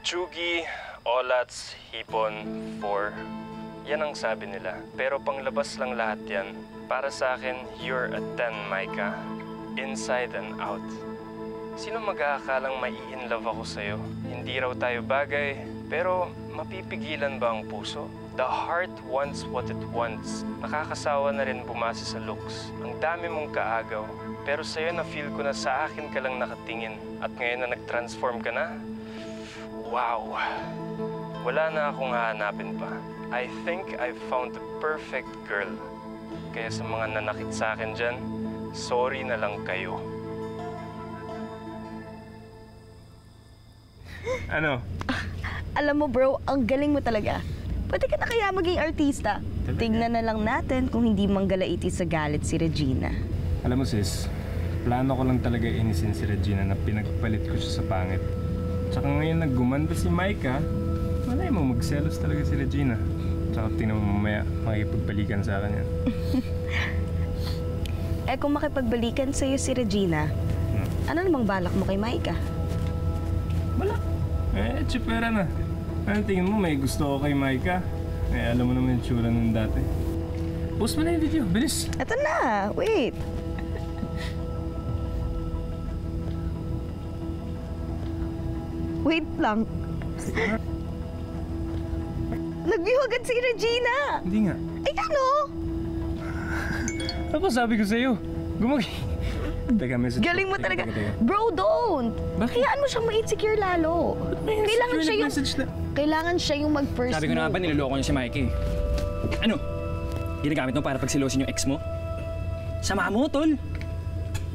Chugi, Olats, Hipon, 4. Yan ang sabi nila. Pero panglabas lang lahat yan. Para sa akin, you're a 10, Micah. Inside and out. Sino mag-aakalang mai-inlove ako sa'yo? Hindi raw tayo bagay, pero mapipigilan ba ang puso? The heart wants what it wants. Nakakasawa na rin bumase sa looks. Ang dami mong kaagaw. Pero sa'yo na-feel ko na sa akin ka lang nakatingin. At ngayon na nag-transform ka na? Wow! Wala na akong hahanapin pa. I think I found the perfect girl. Kaya sa mga nanakit sa akin dyan, sorry na lang kayo. Ano? Alam mo bro, ang galing mo talaga. Pwede ka na kaya maging artista. Tignan na lang natin kung hindi manggalaiti sa galit si Regina. Alam mo sis, plano ko lang talaga inisin si Regina na pinagpalit ko siya sa pangit. Tsaka ngayon naggumanda si Micah, malay mo magselos talaga si Regina. Tsaka tingnan mo mamaya makipagbalikan sa akin yan. Eh kung makipagbalikan sa'yo si Regina, ano namang balak mo kay Micah? Wala. Eh, tsipera na. Ano tingin mo, may gusto ko kay Micah? Eh, alam mo naman yung tsura nun dati. Post mo na yung video, bilis. Eto na, wait. Wait lang. Nagbihugan si Regina! Hindi nga. Ay, ano? Ano pa sabi ko sa'yo? Teka, message. Galing mo Teka, talaga. teka. Bro, don't! Bakit? Hayaan mo siyang ma-insecure lalo. Kailangan siya yung mag-first Sabi ko na nga ba, niloloko niya si Mikey. Ano? Ginagamit mo para pagsilosin yung ex mo? Sama mo, tol.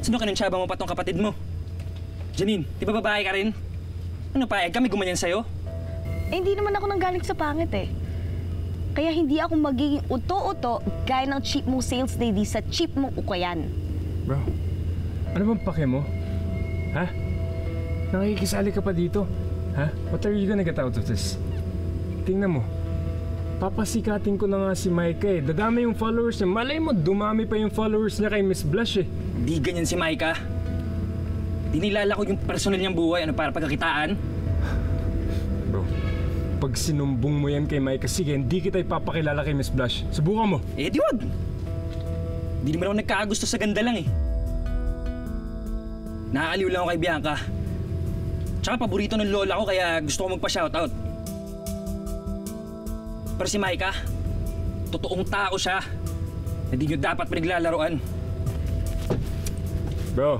Sino kinunsyaba mo pa tong kapatid mo? Janine, di ba babae ka rin? Ano pa, kami gumanyan sa'yo? Eh, hindi naman ako nanggaling sa pangit eh. Kaya hindi ako magiging uto-uto gaya ng cheap mong sales lady sa cheap mong ukayan. Bro, ano bang pake mo? Ha? Nakikisali ka pa dito? Ha? What are you gonna get out of this? Tingnan mo. Papasikatin ko na nga si Micah eh. Dadami yung followers niya. Malay mo, dumami pa yung followers niya kay Miss Blush eh. Di ganyan si Micah. Dinilala ko yung personal niyang buhay, ano para pagkakitaan? Bro, pag sinumbong mo yan kay Micah, sige, hindi kita ipapakilala kay Miss Blush. Subukan mo. Eh, di wag. Di naman ako nagkakagusto sa ganda lang eh. Nakakaliw lang ako kay Bianca. Tsaka paborito ng lola ko kaya gusto ko magpa-shoutout. Pero si Micah, totoong tao siya. Hindi nyo dapat pinaglalaroan. Bro,